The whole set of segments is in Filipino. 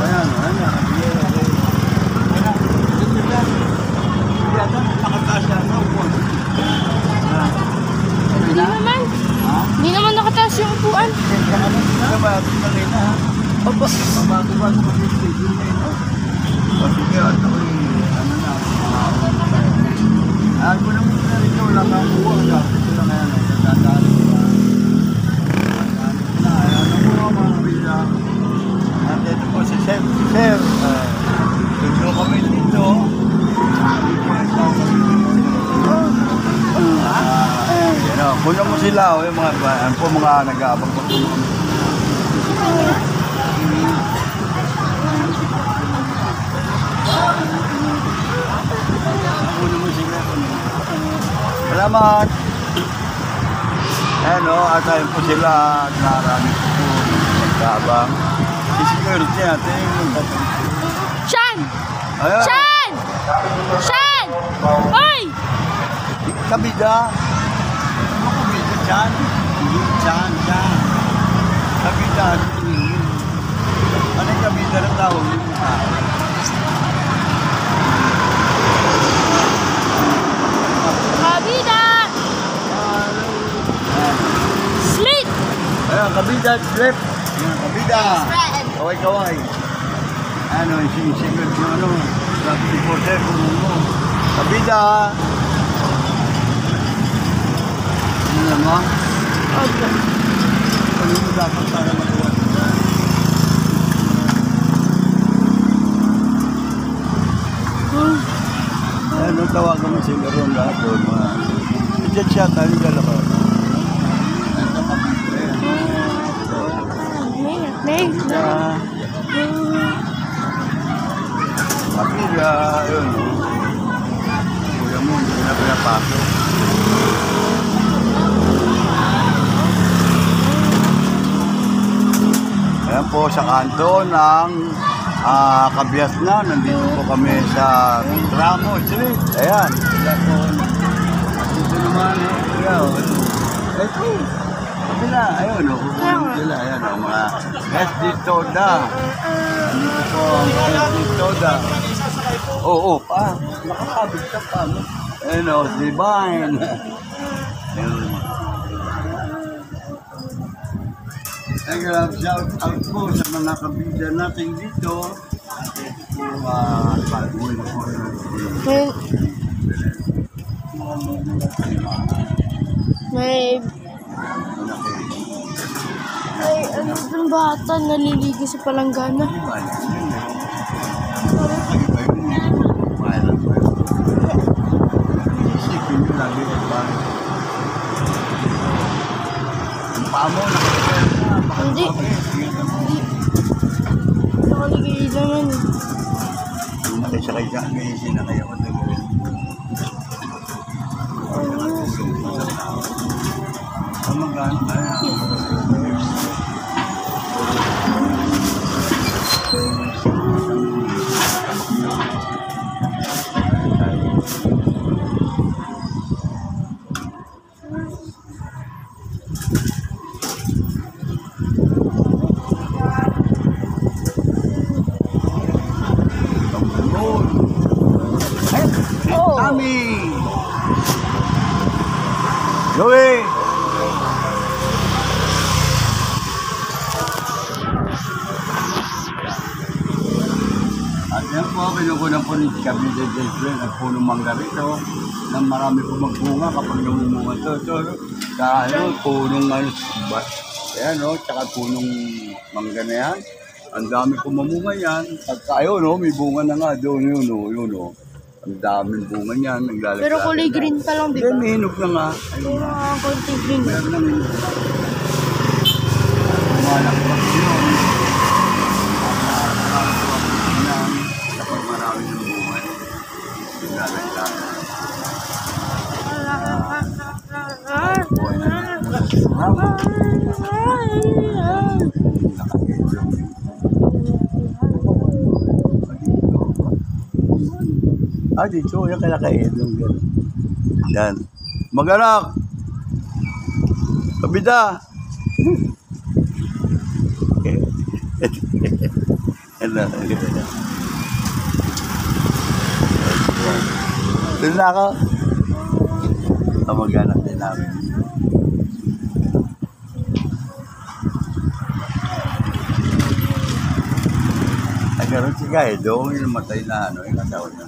Ayan, ayan. Nakataas yan. Hindi naman. Hindi naman nakataas yung upuan. Opo. Mabago-bago mag-schedule na ito. Sige, ano na. Ko naman na rin ito. Wala kang buwan. Ito lang yan. Nagdadaan ko na. Ano mo mga bila. At ito po si Sir. Ito kami dito. Kunin mo sila, yung mga nag-aabang po. Kunin mo sila. Salamat! Ayan o, at ayun po sila, narami po nag-aabang. Si security natin. Sean! Ayan! Sean! Sean! Hoy! Kabida! Chan, Chan. Kabida. Ano yung kabida na tawag? Kabida! Sleep! Ayan, kabida, slip. Ayan, kabida. Kaway-kaway. Ano, sinisigod yung ano. Traffic reporter kung ano. Kabida. Ano naman? Okay. Ano mo dapat para matuwa? Ano tawagan mo sila ron lahat doon? Diyan siya, tayo dala ka. Kapila, yun. Kuya mo, hindi na pinapasok. Ayan po sa kanto ng Kabias na. Nandito po kami sa Tramo Street. Ayan. Dito naman ito. Kapila. Ayun. Sila. Ayan. Mga SD Toda. Dito po ang SD Toda. Oo. Nakakabit ka pa. Ayun o. Divine. Ayun. Shout out po sa mga kabida natin dito. May ano yung bata naliligo sa palanggana. Hindi. Nakaligay naman. Sakay ka, may isin na kayo. Joey! At yan po, kinukunan po ni kami din ang punong mangga rito na marami po magbunga kapag namumunga ito. So, sa punong ayan tsaka punong mangga na yan. Ang dami po mamunga yan. Pagka may bunga na nga doon yun. Ang daming bunga niyan, naglalagay. Pero kulay green pa lang, di ba? May hinog na nga. Ayun nga. Konti green. Meron lang hinog. Malakbak yun. Kapag marami ng bunga, naglalagay. Dito, yung kalakaedong gano'n. Yan. Mag-anak! Kabida! Ano? Doon na ako. Kamag-anak din namin. Nagkaroon si Guy, doon yung namatay na yung asawa niya.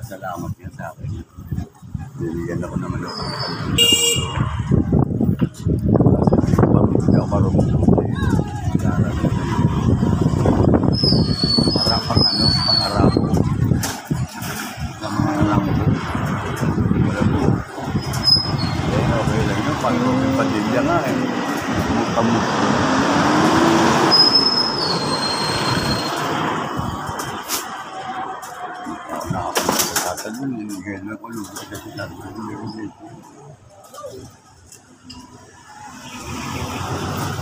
Salamat niya sa akin. Bibigyan ako naman ng pagkakalito. Hindi ako marunong. Pang-Arabo. Ng mga lambo. Wala po. Okay lang yun. Pang-Rumi Padilla nga eh. Muta-muta.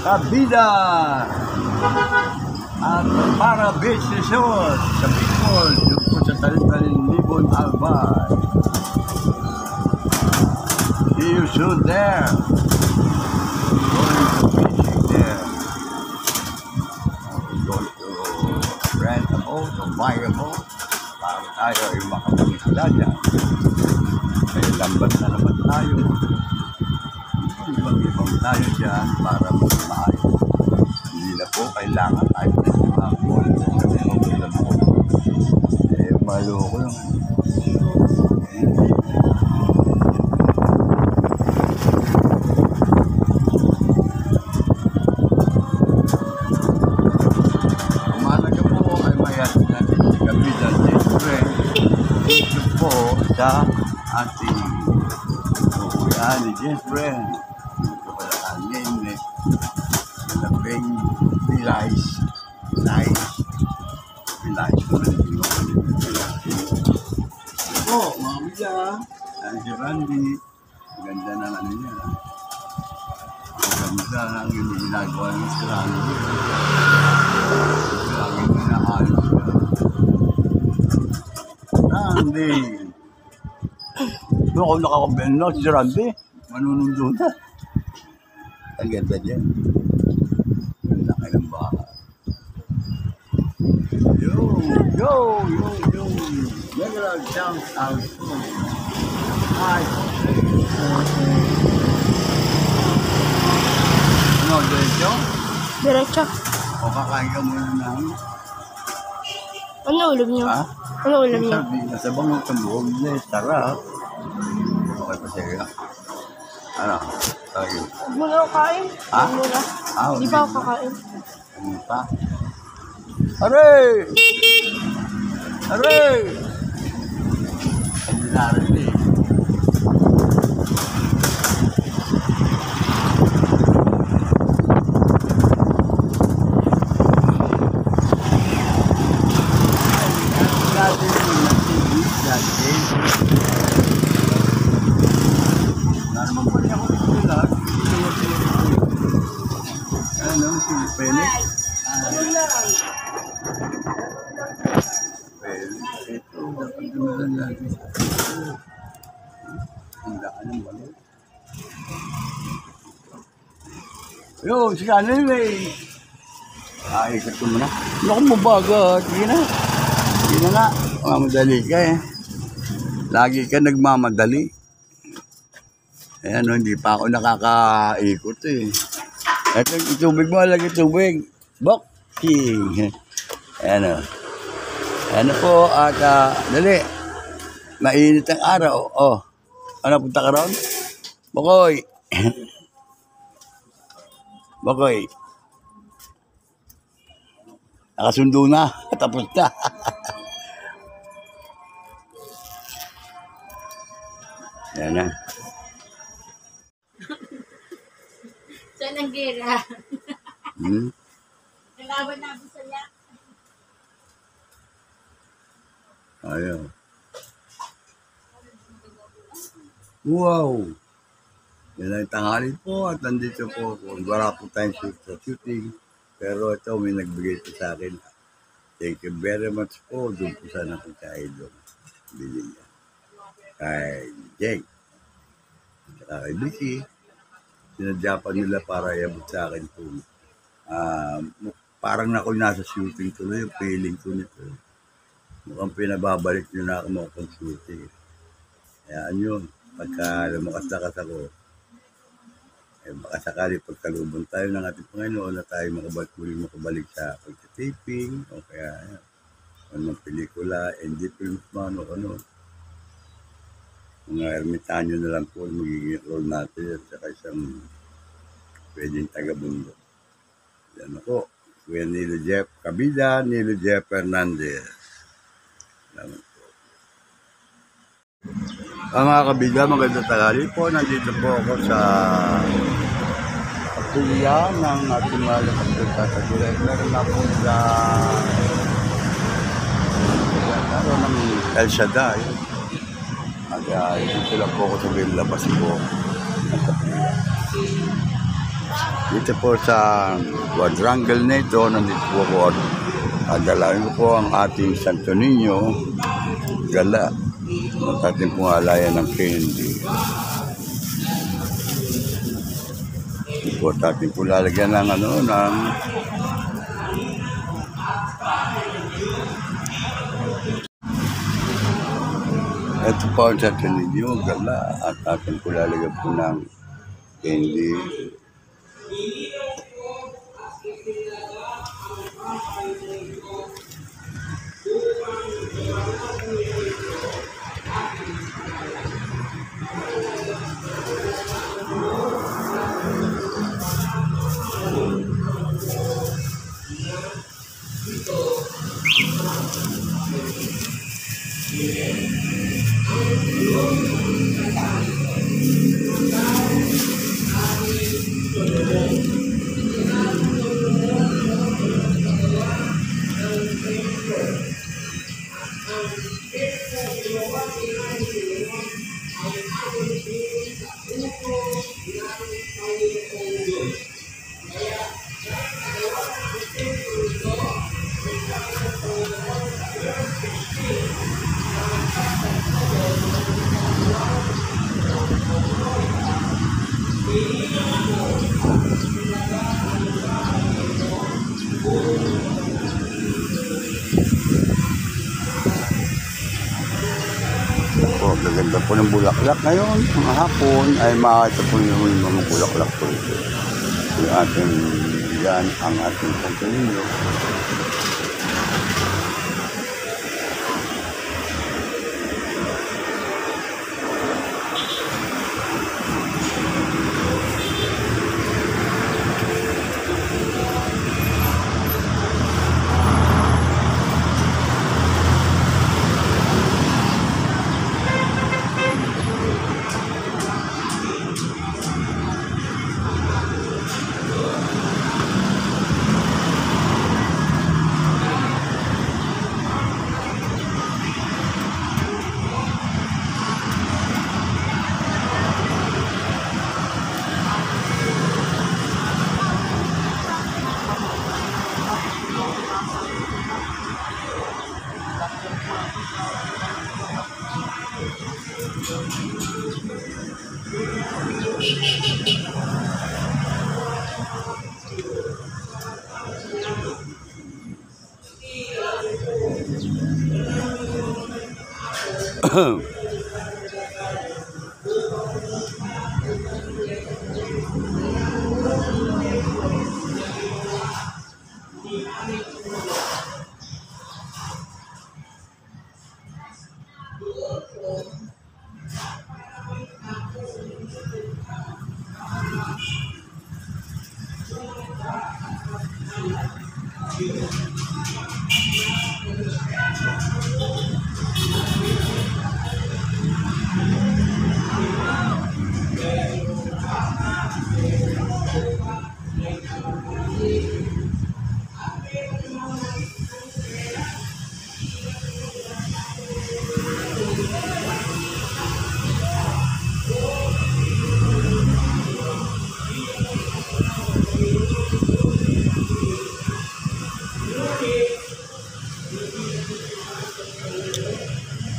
Kabida at para beach resort sa Bicol doon po sa Talim-Talim Libon Albay. See you soon there. Going to fishing there. Going to rent a boat or buy a boat para tayo ay makapangisda dyan. May lambat na naman tayo. Ibang tayo dyan para maayos. Hindi na po kailangan tayo na yung mga call sa mga po. Maloko yung umalaga po ay mayat natin si Kapitan Jeffrey. Ito po sa ating kuya ni Jeffrey. Ito pala ang name eh. Labing Pilais. Oh, mami siya. Ay, si Randy. Ganda na ano niya. Ganda na ang ginagawa ng si Randy. Lagi mo na ayos siya. Randy. Doon ako nakakabendo si Randy. Manunundo na. Ang ganda dyan. Ang laki ng bahay. Yo! Regular jump out. Hi. Ano, diretso? Diretso. O kakain ka muna ng... Ano ulam niyo? Ha? Ano ulam niyo? Sabi, nasa bangong tambuhog na sarap. Okay pa sa'yo. Ano? Tayo. Huwag mo na ako kain. Ha? Huwag mo na. Hindi pa ako kakain. Ano pa? Aray! Aray! Hindi narinig. Yo, si kanin eh. Ay, ikot ko muna. Naku mo bagat. Sige na. Sige na nga. Mamadali ka eh. Lagi ka nagmamadali. Ayan, hindi pa ako nakakaikot eh. Ito, itubig mo, lagi tubig. Boking. Ayan o. Ano po, at dali. Mainit ang araw. Oh. Ano, punta ka ron? Bokoy. Bokoy. Nakasundo na. Tapos na. Ayan na. Saan ang gira? Hmm? Nalaban na ako sa yak. Ayaw. Wow! Yan ang tanghali po at nandito po ako. Wala po tayong shoot sa shooting. Pero ito may nagbigay po sa akin. Thank you very much po. Doon po sana po sa idol. Bili niya. Kay Jake. At kay Vicky. Sinadya pa nila para iabot sa akin po. parang ako nasa shooting tuloy, yung feeling ko nito. Mukhang pinababalik nyo na ako mga shooting. Kaya yun, pagka lumakas-lakas ako, baka sakali pagkalubon tayo ng ating Panginoon na tayo makabalik sa pagtitaping o kaya anong pelikula, indie films man o ano. Mga ermitanyo na lang po magiging role natin at saka isang pwedeng taga-bundok. Yan ako. Kuya Nilo Jeff Kabida, Nilo Jeff Fernandez. Salamat po. Mga kabida, magandang tanghali po. Nandito po ako sa Patuya ng ating mahal na pagkakatagulay. Meron na po sa ng El Shaddai. Dito lang po ako sa labas po. Dito po sa quadrangle na ito, nandito po ako at dalawin ko po ang ating Santo Niño gala at ating pong alayan ng candy. Dito po at ating po lalagyan ng ito po ang Santo Niño gala at ating po lalagyan po ng candy. Gaganda po ng bulaklak ngayon. Mga hapon ay makakita po yung mga bulaklak po ito. Yung ating, yan ang ating Santo Niño.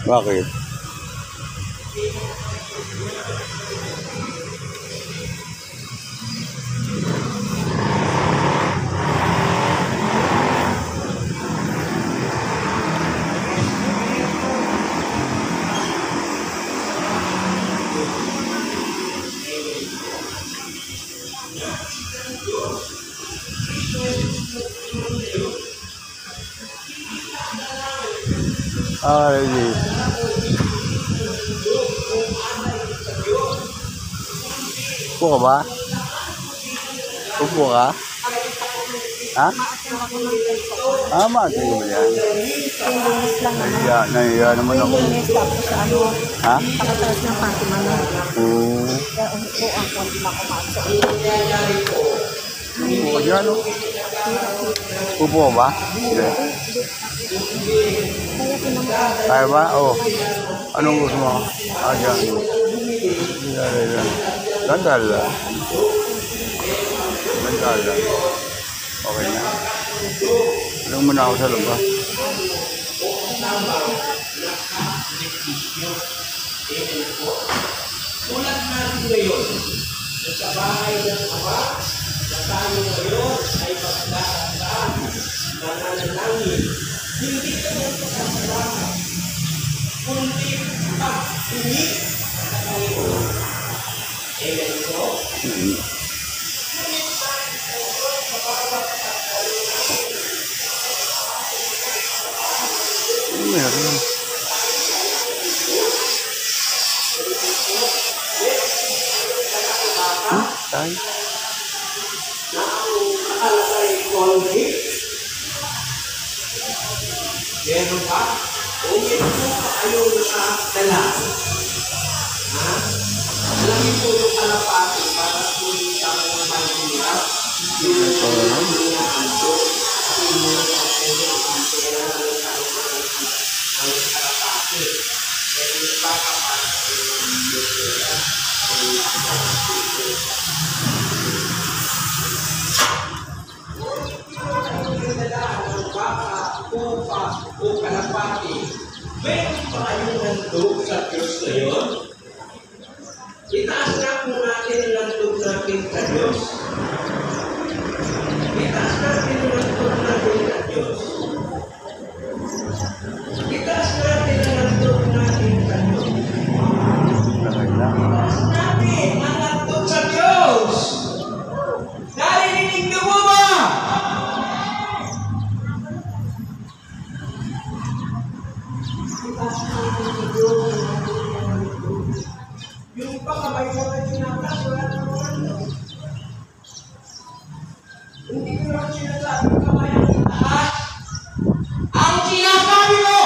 Bakit? Really? Upo ka ba? Upo ka? Ha? Maatin mo yan. Nahiya naman ako. Ha? Pakatalas ng Fatima na. Oo. Kaya umupo ang konti na kumaso. Upo ka dyan, no? Upo ka ba? Sige. Kaya pinamukha. Kaya ba? Oo. Anong gusto mo? Dyan. Gandal lang. Gandal lang. Okay na. Anong muna ako sa loob, ha? Tulad natin ngayon, sa bahay ng Ama, na tayo ngayon ay magdasal, mananalangin, hindi ka ng pagkakalaman, kundi pag-uwi sa Panginoon. E ganito, Meron. Tayo. nakalagay konti. Meron ba? O meron po kayo nakadala? Ha? Alam po yung kalapati para kumita mo ng mahirap. O kalapati, meron pa kayong handog sa Diyos ngayon? Itaas na po natin ang handog natin sa Diyos. Itaas natin ang handog natin sa Diyos. Itaas natin ang handog natin sa Diyos. Okay na. Itaas natin ang handog sa Diyos. Narinig niyo mo ba? Yung pagkabay mo na tinatas, wala naman. Hindi ko lang sinasabi kamay ang itaas. Ang sinasabi mo,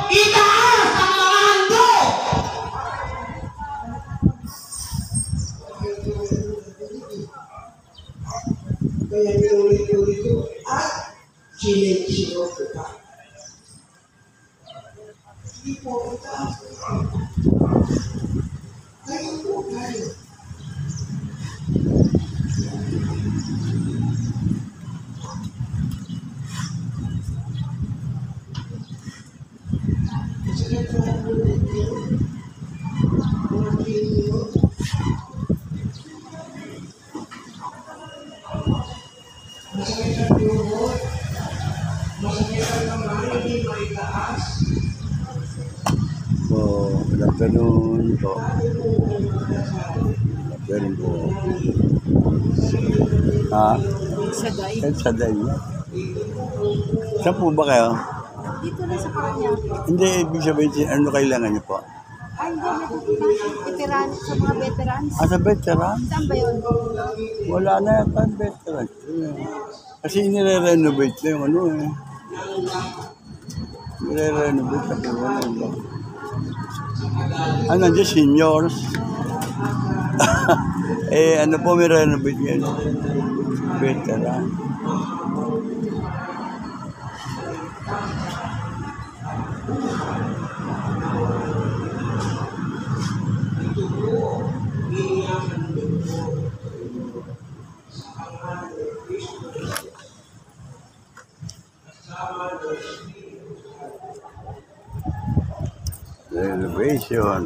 itaas ang mga handog! Kaya pinulit-ulit ko, at sinensiro ko pa. Hindi po itaas. Kayo po kayo. Masakit po ang ulit niyo. Mga niyo. Masakit ang tuhod. Masakit ang kamay, hindi maitaas. Good afternoon po. Ganun po. Ha? Saday. Kahit sa day. Saan po ba kayo? Dito na sa Paranaque. Hindi, ibig sabihin, ano kailangan niyo po? Ay, hindi. May pupunta. Veteran, sa mga veterans. Sa veteran? Saan ba yun? Wala na yata ang veteran. Kasi nire-renovate na yung ano eh. Nire-renovate na yung ano. Ano, nandiyan seniors. Ano po may renovate ngayon? Veteran. Renovation.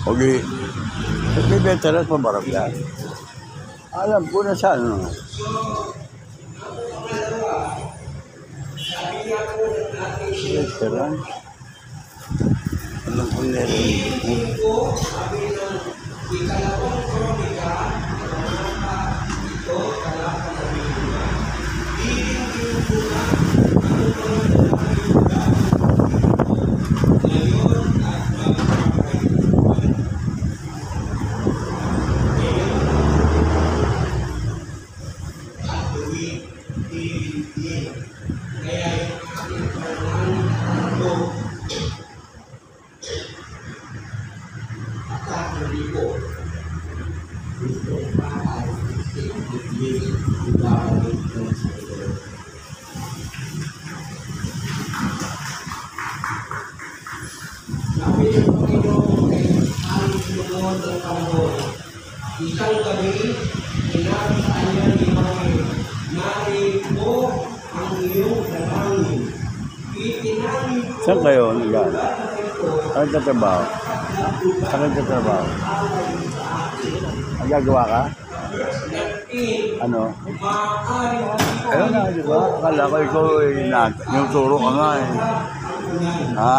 Okay. May veterans pa barangay. Alam ko na siya, ano. Veteran. Alam ko meron. Isang gabi, sinabi sa kanya ni Mami, narinig mo ang iyong dalangin. Itinangin ko Saan kayo? Saan ka trabaho? Saan ka trabaho? Ang gagawa ka? Ano? Ayun na, di ba? Akala ko ikaw yung turo ka nga eh. Ha?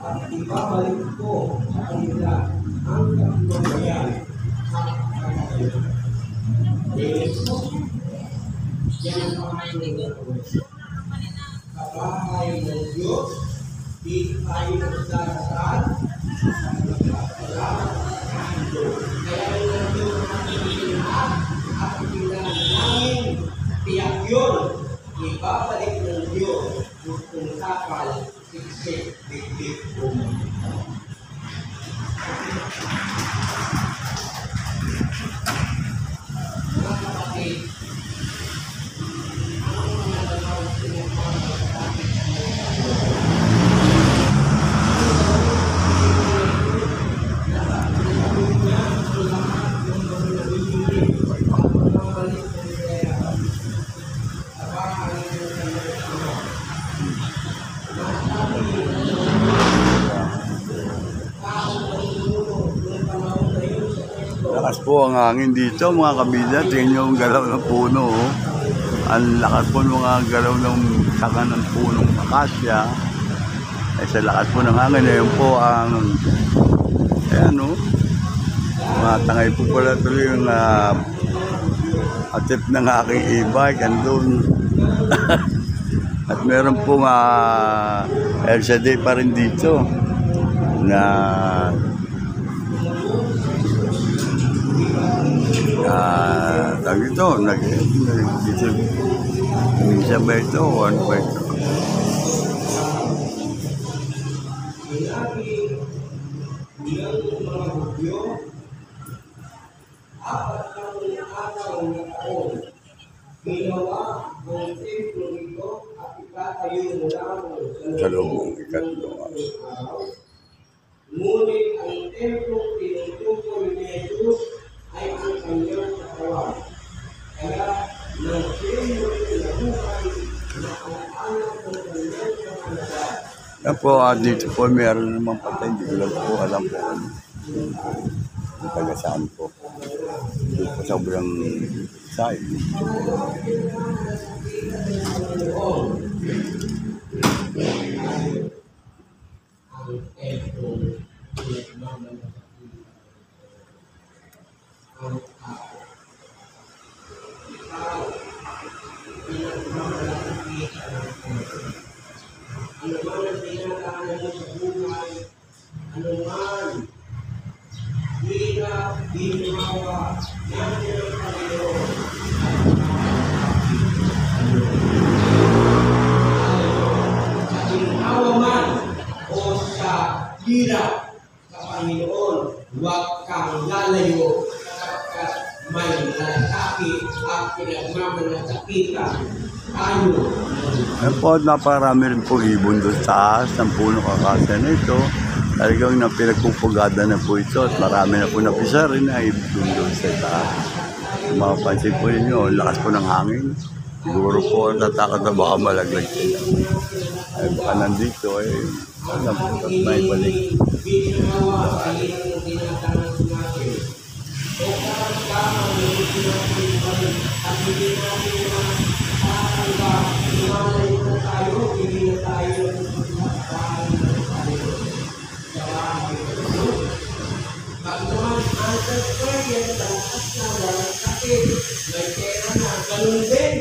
At ibabalik ko sa kanila ang katibayan sa bahay ng Diyos. Di tayo nagsasal kaya nandun ang itinag at pinanalangin tiyak yun ibabalik ng Diyos kung kapal siksik biglig Lakas po ang hangin dito mga kabida. Tingnan nyo ang galaw ng puno. Oh. Ang lakas po ng mga galaw ng saka ng punong akasya. Eh, sa lakas po ng hangin, ayun po ang ayan o. Mga tangay po pala tuloy yung atip ng aking e-bike. Andun. At meron po LCD pa rin dito na tawag ito, minsan ba ito o ano ba ito? Sa loob ng ikatlong araw. Ngunit ang templong tinutukoy ni Jesus ay ang kanyang katawan. Kaya nang siya'y nabuhay na ang anak ng kanyang katawan. Yan po, dito po meron namang patay. Hindi ko lang po alam po ano. Yung taga saan po. Dito po sobrang side. Ang templong pinagmamalaki ang tao. Ikaw, pinagmamalaki ang tao. Ano man ang pinagdaanan mo sa buhay, ano man, hirap, ginawa, yan ang Panginoon. Sa ginawa man o sa hirap, sa Panginoon, huwag kang lalayo sapagkat may malasakit at pinagmamalasakitan tayo. Ayun po, naparami rin po ibon doon sa taas ng puno kakasya na ito. Talagang na pinagpupugada na po ito at marami na po napisa rin na ibon doon sa taas. Kung makapansin po ninyo, lakas po ng hangin. Siguro po ang tatakot na baka malaglag sila. Ay baka nandito ay alam po at may balik. Binawa sa hirap ng tinatanong natin. O karamdaman ng pinapalipan at hindi natin makakaiba, lumalayo na tayo, hindi na tayo pagkaman ang experience ang walang sakit, may pera na, ganun din.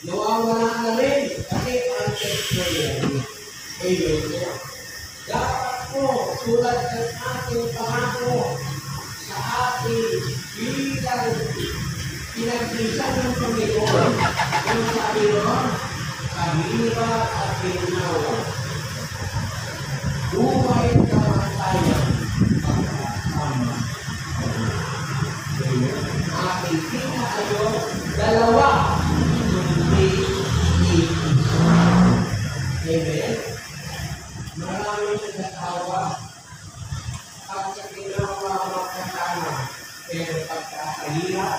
Nawawala na rin kasi ang experience. Amen. Dapat po, tulad ng ating pangako sa ating bilang pinagbisan ng Panginoon. Ang sabi noon, kahira at ginawa. Buhay kamatayan pagkakama. Aking pinakayo, dalawa, hindi isa. Amen. Maraming nagkatawa at sa ginawa magkasama, pero pagkakahira,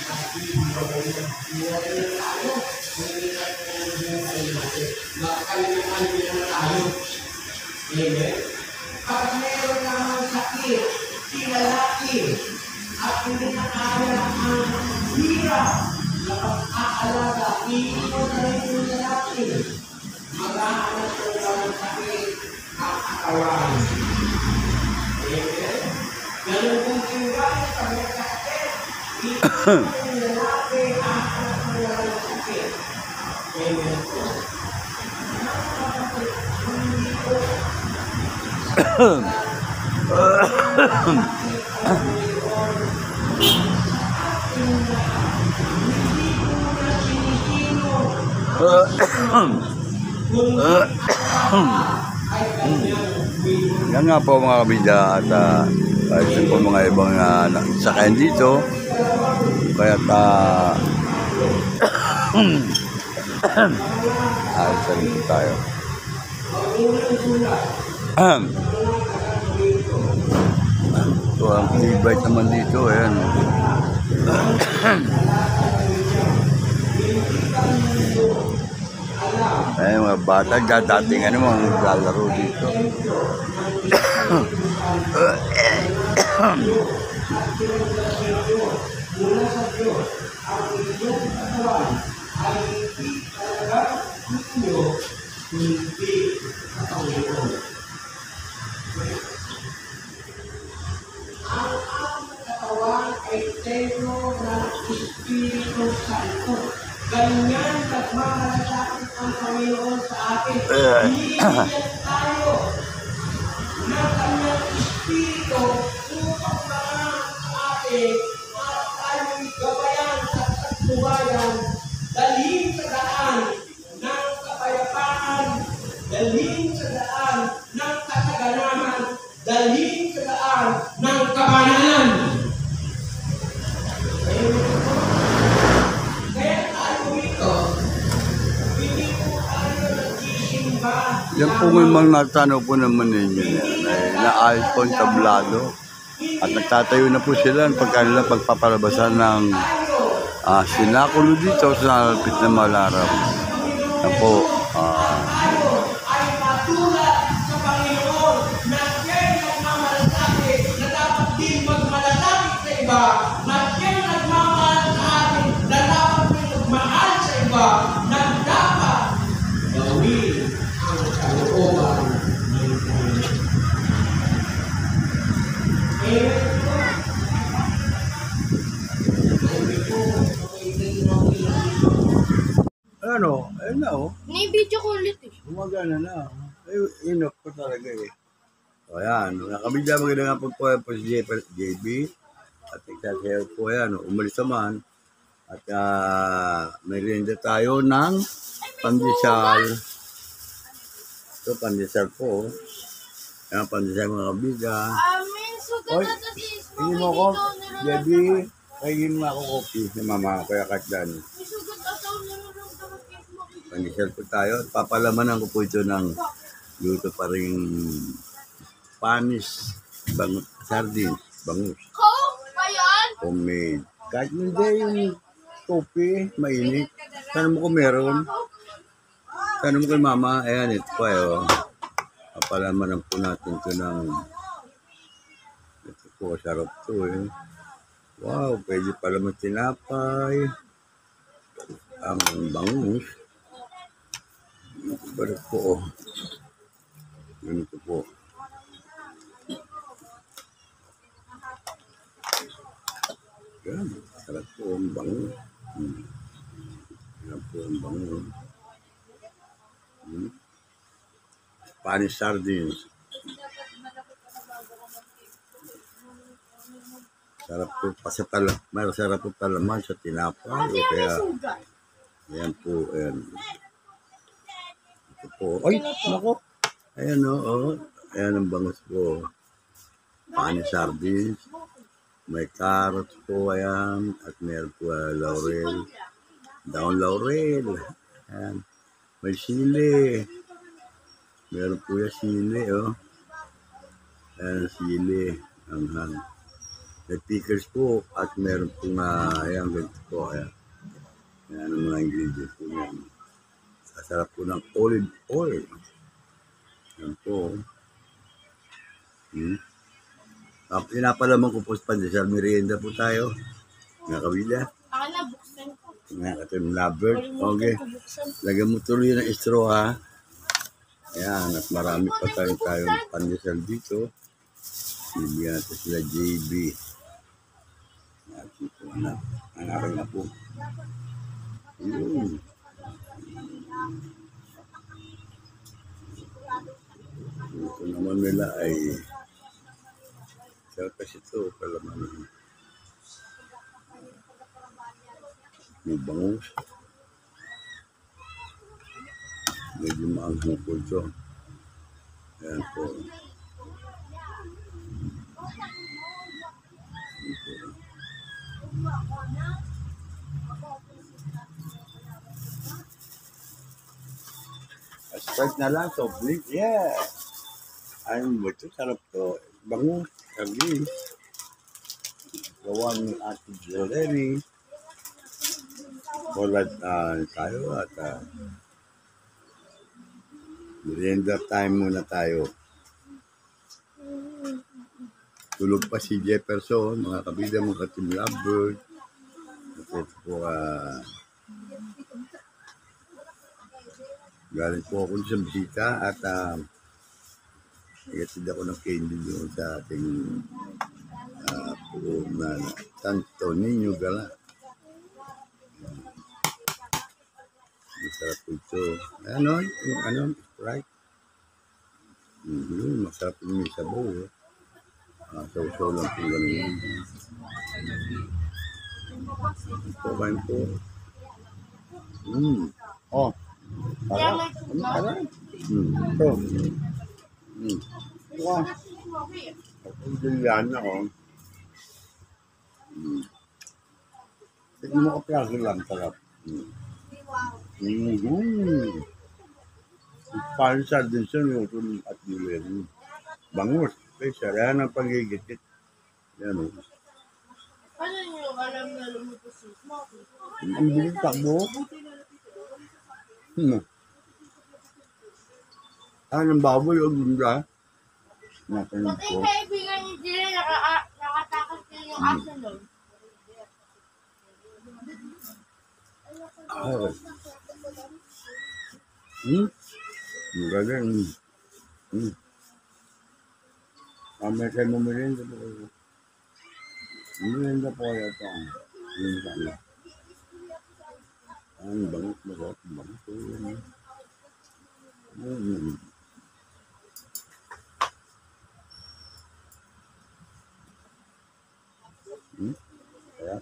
nakikibagay na tayo, hindi natin makalimutan nila tayo. Amen? Pag meron naman sakit, sinalaki, at hindi na kaya ang hirap na pag-aalaga, iiwan na rin yung lalaki. Mag-aanap ko lang sakit ang katawan. Amen? Ganun kung tinggalin pag may sakit, iiwan yung lalaki ang anak ng walang sakit. Amen po. Yan nga po mga kabida at isa po mga ibang sakayan dito. Kaya ayos na dito tayo. Ito ang tibay naman dito. Ayan. Ayan mga bata, dating ano mga lalaro dito. Ang ating katawan ay templo ng Espiritu Santo. Ganyan nagmamalasakit ang Panginoon sa atin. Hinihintay tayo ng kanyang Espiritu upang makamit sa atin at tayo'y gabayan sa katlubayan, dalhin sa daan ng kapayapaan, dalhin sa daan ng kasaganahan, dalhin sa daan ng kabanalan. Kaya tayo ito, hindi po tayo nagsisimba. Yan po may mga natanaw po naman ninyo yan. Ay, naayos po ang tablado. At nagtatayo na po sila pagka nila pagpapalabasan ng sinakulo dito sa nalapit na Malaram. Yan po. Ay matulad sa Panginoon na siya'y nagmamalasakit na dapat din magmalasakit sa iba, na siya'y nagmamahal sa atin na dapat din magmahal sa iba, na dapat gawin ang kalooban ng Panginoon. Ano? Ayun na oh. Ni-video ko ulit eh. Gumagana na. Ay, inok po talaga eh. O yan, nakabigla maganda nga po po si JB. At nagsasayaw po yan, umalis naman. At may rinda tayo ng pandesal. Ito, pandesal po. Yan, pandesal mga kabida. Amin, sugat Oy, na kasi hindi mo ko. Jadi, kainin mo ako coffee ni mama, kaya katdan. May sugat ataw nararamdaman kay Smoky. Pandesal po tayo. Papalamanan ko po ito ng luto pa rin Spanish sardines, bangus, Coke ba yan? homemade. Kahit hindi yung coffee, mainit. Sana mo kung meron. Sana mo kay mama, ayan, ito pa yun. Papalamanan po natin ito ng, ito po, sarap to eh. Wow, pwede pala magtinapay. Ang bangus. Balik po, oh. Ganito po. Yan, sarap po ang bangus. Yan po ang bangus. Spanish sardines. Sarap po masarap po palaman sa tinapay. O kaya, ayan po, ayan. Ito po. Ay, nako. Ayan o, oh. Ayan ang bangus po. Spanish sardines. May carrots po, ayan. At meron po laurel. Daon laurel. Ayan. May sili. Meron po yung sili, oh. Ayan, sili. Anghang. May pickles po. At meron po nga, ayan, ganito po, ayan. Ayan ang mga ingredients po yan. Sasarap po ng olive oil. Ayan po. Pinapalaman ko po sa pandesal. Merienda po tayo. Mga kabila. Akin na, buksan ko. Mga katim lover. Okay. Kalimutan ko buksan. Lagyan mo tuloy ng straw, ha. Ayan. At marami pa tayong pandesal dito. Bibigyan natin sila JB. At ito na. Ang aking na po. Yun. Ito naman nila ay sarap kasi ito. Palaman. May bangus. Medyo maanghang po ito. Ayan po. Sprite na lang, soft drink. Yeah! Ayun mo ito, sarap to. Bangus, sardines. Gawa ni Ate Jolene. Bulad tayo at merienda time muna tayo. Tulog pa si Jefferson, mga kabida, mga ka-team lovebird. At ito po, galing po ako sa bisita at igatid ako ng candy doon sa ating po na Santo Niño Gala. Masarap po ito. Ano? Yung ano? Sprite? Masarap yung may sabaw. Saw-saw lang po ganun. Ito kain po. Oh. Parang. Parang. Ito. Wow. Ang dilihan na, oh. Tignan mo ka plaso lang, sarap. Paano sa din siya, yung at nilen. Bangus. Kaya yan ang pagigit. Yan, oh. Ano nyo alam na lumutos si Smoky? Ang bilis takbo. Ang baboy o gunda. Natanong Pati ko. yung kaibigan niyo din, nakatakas niyo yung aso nun. Oh. Ang galing. May kayo merienda po kayo. Merienda po kayo ito. Yung sana. Ang bangus na po. Bangus. Kaya.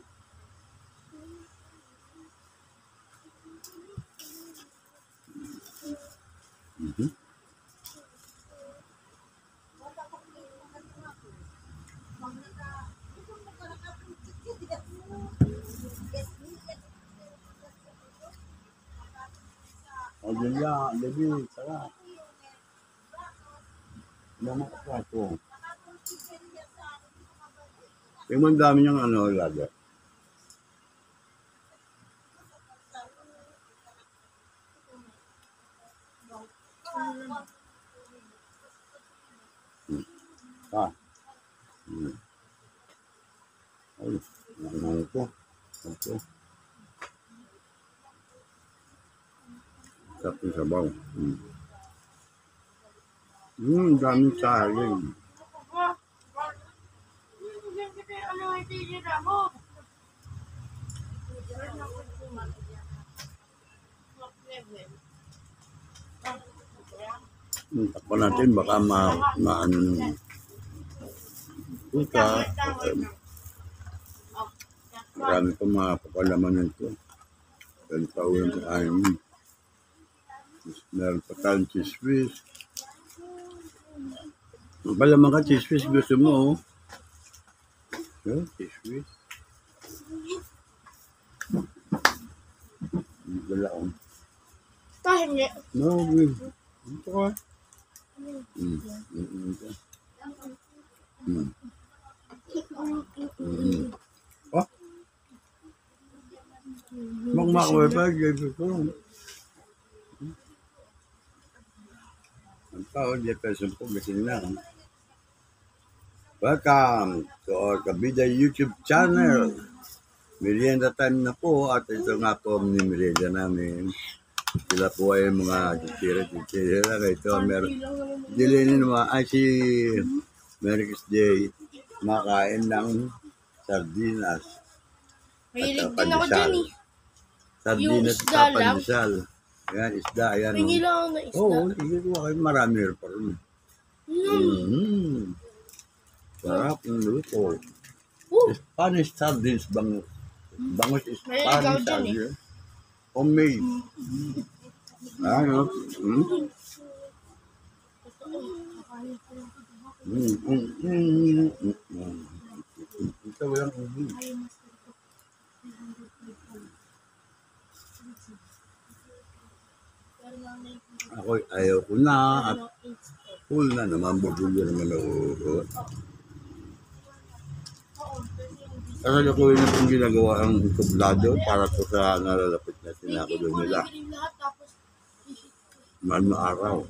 Yeah, baby, sarap. Mga kapraso. Yung ang dami niyang ano, lagi. Ah. Hmm. Ay, ano ito? Ito. Sarap yung sabaw. Daming saging. Takpan natin, baka maano nung puta. Marami pa mapapalaman nito. Then paulan sa kain. Meron pa tayong cheese whiz. Palaman ka cheese whiz, gusto mo, oh. Yeah, cheese whiz. Wala akong. Hindi. No, ito ka. Oh, magmakawe pa, gaya ko. Ang tao, di person po, kasi na. Welcome to our Kabida YouTube channel. Merienda time na po at ito nga po ang merienda namin. Sila po ay mga chichira. Ito, meron. Dilinin naman ay si Merikis Day makain ng sardinas. Mahilig din ako dyan eh. Sardinas Yung isda at lang. pandesal. Ayan, isda. Ayan. Pingi lang ako ng isda. Oo, sige ko kayo. Marami rin pa rin. Sarap ng luto. Spanish sardines bangus. Bangus is Mahilig ako Spanish dyan eh. sardines. Homemade. Ano? Ito walang ubi. Ako ayaw ko na at full na naman bubulyo naman ako. Kasi ako yun ang ginagawa ang sublado para po sa nalalapit na sinakulo nila. Mano araw.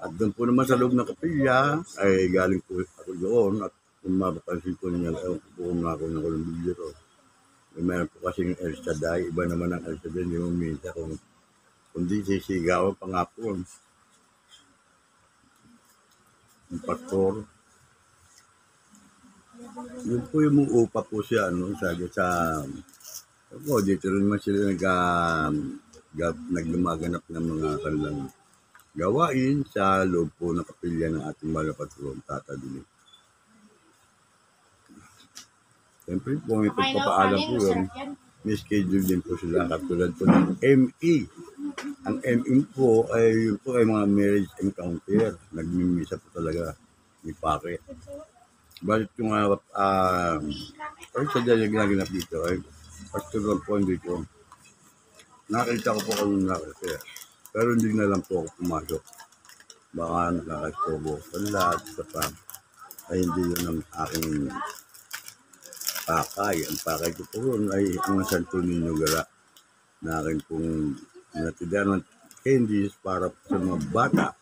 At doon po naman sa loob ng kapilya ay galing po ako doon at kung mapapansin ko niya, ayaw ko po nga ako ng Columbia ro. Meron po kasing El Shaddai, iba naman ang El Shaddai, hindi mo minta kung di sisigawan pa nga po. Ang pastor. Yun po yung upa po siya, sabi sa, dito rin naman sila naglumaganap ng mga kanilang gawain sa loob po ng kapilya ng ating mahal na patron, Tata Dinig. Siyempre po, may pagpapaalam po yun. May schedule din po sila katulad po ng ME. Ang ME po ay mga marriage encounter. Nagmimisa po talaga ni Pake. Balit yung ay sa ginagawa dito ay pastoral po dito. Nakita ko po kung nakita. Pero hindi na lang po ako pumasok. Baka nakakastobo. Lahat sa pa ay hindi yun ang aking pakay. Ang pakay ko po ron ay ang Santo Niño Gala na akin pong natidan ng candies para sa mga bata.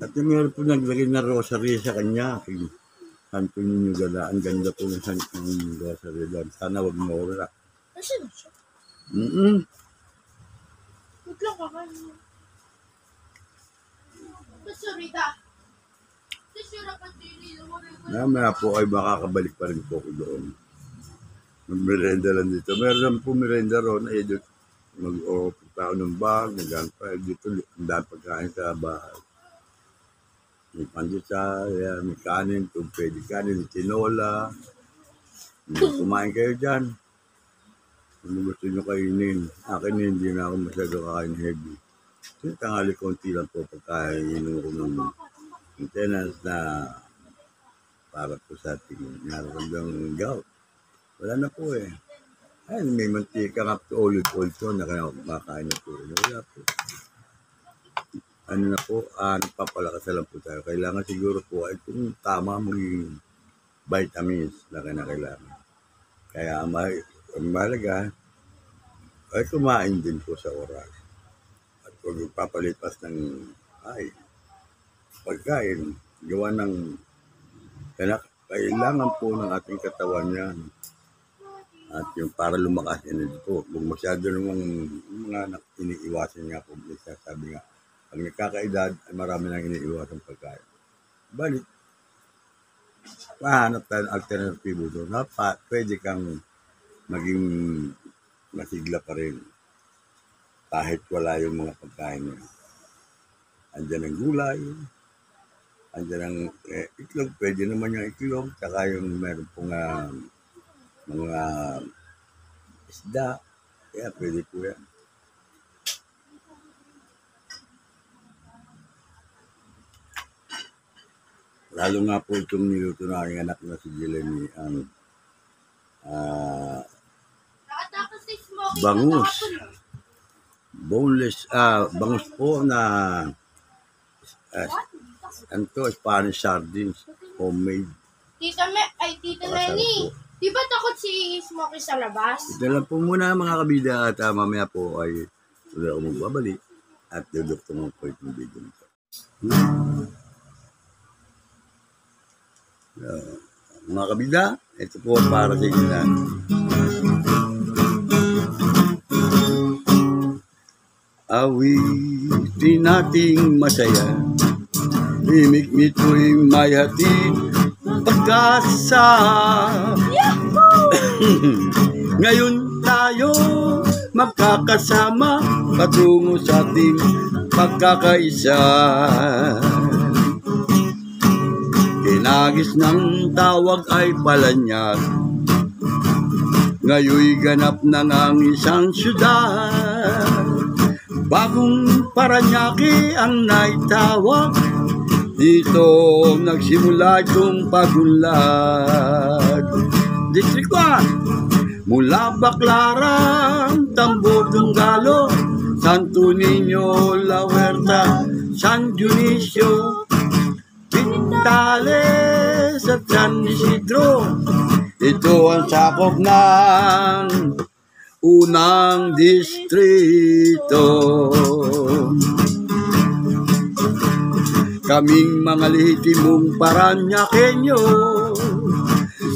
At meron po naglagay na rosary sa kanya. Santo Niño Gala. Ang ganda po ng Santo Niño Rosary lang. Sana wag mawala. Nasaan na siya? Wait lang kakain. Sorita. Mamaya po ay makakabalik pa rin po ko doon. Mag-merenda lang dito. Meron po merenda ron. Dito mag-punta ako ng bag. Nag-anpa. Dito ang daan pagkain sa bahay. May pandesal, may kanin, kung pwede kanin, tinola. Kumain kayo dyan. Ano gusto nyo kainin? Akin hindi na ako masyado kakain heavy. So, tangali konti lang po pagkain ko ng maintenance na para po sa ating nararamdang gout. Wala na po eh. Ay, may mantika nga po, olive oil na kaya makain na po. Wala po. Ano na po, nagpapalakas na lang po tayo. Kailangan siguro po ay kung tama mo yung vitamins na kailangan. Kaya ang mahalaga ay kumain din po sa oras. At huwag magpapalipas ng pagkain, gawa ng kailangan po ng ating katawan yan. At yung para lumakas energy po. Kung masyado namang mga iniiwasan nga po, sabi nga, pag nagkakaedad, ay marami nang iniiwasan pagkain. Balik, mahanap tayo ng alternatibo doon. Pwede kang maging masigla pa rin kahit wala yung mga pagkain niya. Andiyan ang gulay, andiyan ang itlog, pwede naman yung itlog, saka yung meron pong mga isda, kaya pwede po yan. Lalo nga po itong niluto na aking anak na si Jelemy ang bangus. Boneless, bangus po na Spanish sardines, homemade. Tita Lenny, di ba takot si Smokey sa labas? Ito lang po muna mga kabida at mamaya po ay tuloy ako magbabalik at dudukto mo po itong video nito. Mga kabida, ito po para sa inyo na. Awitin nating masaya, imik-mit ko'y may hatid pagkasa. Ngayon tayo magkakasama patungo sa ating pagkakaisa. Kinagis ng tawag ay palanyag, ngayoy ganap na ang isang syudad. Bagong Paranaque ang naitawag, dito nagsimula itong pagunlad. District 1, mula Baclaran, Tambo, Dunggalo, Santo Niño, La Huerta, San Dionisio, Pintales at San Isidro. Ito ang sakop ng unang distrito. Kaming mga lehitimong Paranaqueño,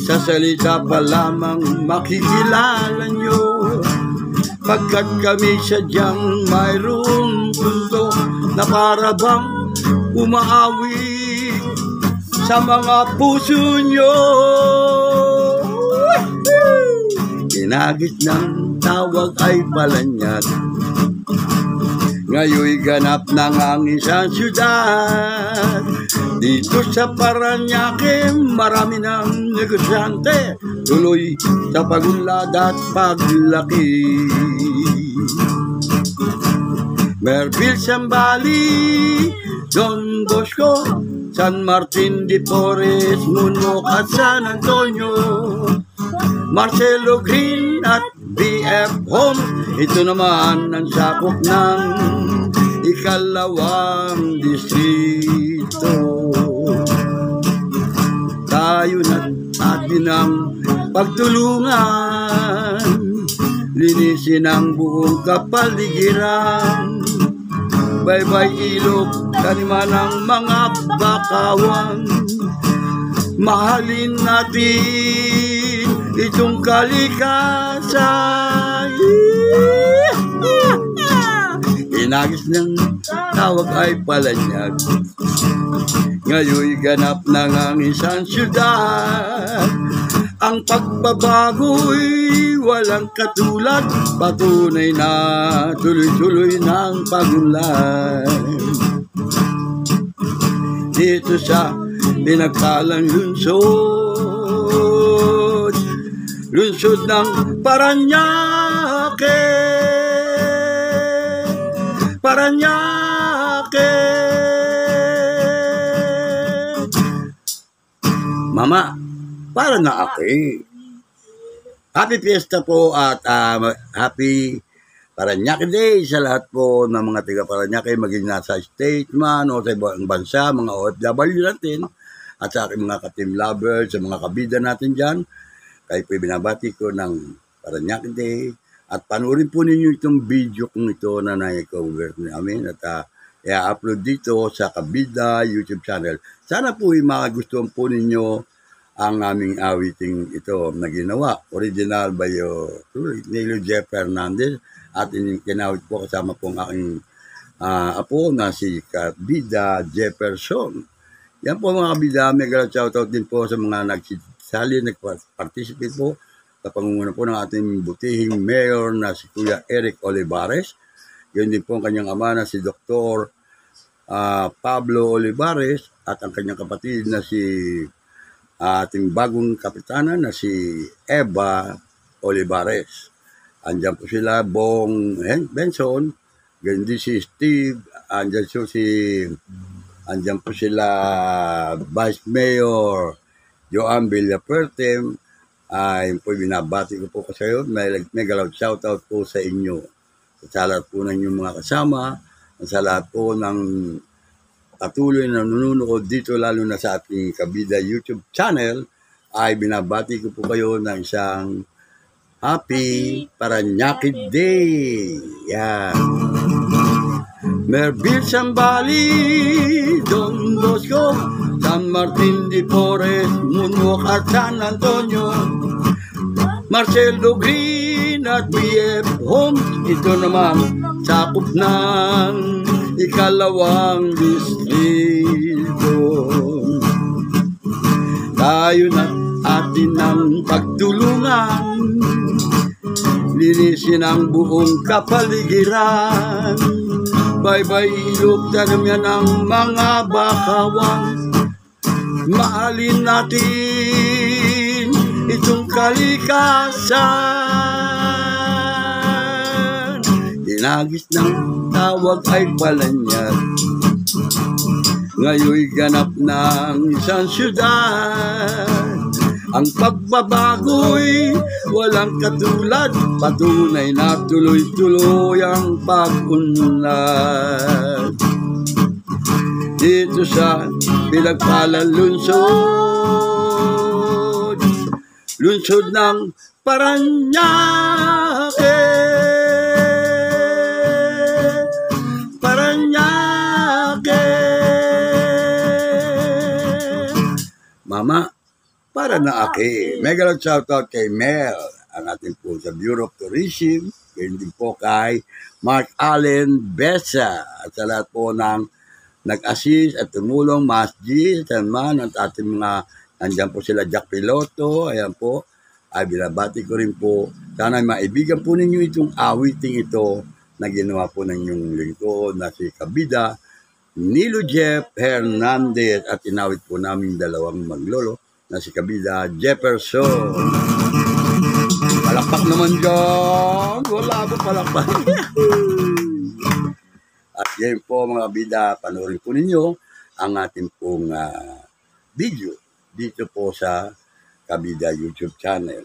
sa salita pa lamang makikilala nyo, pagkat kami sadyang mayroong punto na para bang umaawit sa mga puso nyo. Kinagit ng tawag ay palanyag, ngayoy ganap na ang isang syudad. Dito sa Paranaque, marami ng negosyante, tuloy sa pagunlad at paglaki. Merville, Zambali, Don Bosco, San Martin de Porres, Munok at San Antonio, Marcelo Green at BF Home. Ito naman ang sakop ng ikalawang distrito. Tayo na atin ang pagtulungan, linisin ang buong kapaligiran. Baybay ilog, taniman ng mga bakawan. Mahalin natin itong kalikasan. Inagis ng tawag ay palanyag, ngayoy ganap na ang isang syudad. Ang pagbabago'y walang katulad, patunay na tuloy-tuloy ng pagunlad. Dito sa pinagkalang lungsod ng Paranaque, Mama, para na ako. Happy Fiesta po at happy Paranaque Day sa lahat po ng mga taga Paranaque, maging nasa state man o sa ibang bansa, mga OFW natin, at sa aking mga ka-team lovers, sa mga kabida natin dyan. Kayo po binabati ko ng Paranaque Day. At panoorin po ninyo itong video kong ito na na-cover namin at i-upload dito sa Kabida YouTube channel. Sana po magustuhan po ninyo ang aming awiting ito na ginawa. Original by Nilo Jeff Hernandez at kinawit po kasama po ang aking apo na si Kabida Jefferson. Yan po mga kabida, mega shoutout din po sa mga nagsisali, nag-participate po sa pangunguna po ng ating butihing mayor na si Kuya Eric Olivares. Yun din po ang kanyang ama na si Dr. Pablo Olivares at ang kanyang kapatid na si ating bagong kapitana na si Eva Olivares. Andiyan po sila, Bong Benson, ganyan din si Steve, andiyan po sila Vice Mayor Joan Villapuerte. Yun po, binabati ko po kayo. Mega loud shoutout po sa inyo. Sa lahat po ng inyong mga kasama, sa lahat po ng patuloy na nanonood dito, lalo na sa ating Kabida YouTube channel, ay binabati ko po kayo ng isang Happy Paranaque Day. Yan. Merville Sambali, Don Bosco, San Martin de Porres, Munok at San Antonio, Marcelo Green at BF Homes. Ito naman sakop ng ikalawang distrito. Tayo na atin ng pagtulungan, linisin ang buong kapaligiran. Bye-bye ilog, tanam yan ang mga bakawan. Mahalin natin itong kalikasan. Dinagis ng tawag ay palanyag, ngayoy ganap ng isang syudad. Ang pagbabago'y walang katulad, patunay na tuloy-tuloy ang pag-unlad. Dito sa pinagpalang lungsod, lungsod ng Paranaque. Paranaque. Mama, Paranaque. Mega loud shoutout kay Mel, ang ating po sa Bureau of Tourism. Ganyan din po kay Mark Allen Besa at sa lahat po ng nag-assist at tumulong, Masji, Salman, at ating mga, nandiyan po sila Jack Piloto, ayan po, ay binabati ko rin po. Sana maibigan po ninyo itong awiting ito na ginawa po ng inyong lingkod na si Kabida, Nilo Jeff Hernandez, at inawit po namin dalawang maglolo na si Kabida Jefferson. Palakpak naman dyan. Wala po palakpak. At yan po mga kabida, panoorin po ninyo ang ating pong video dito po sa Kabida YouTube channel.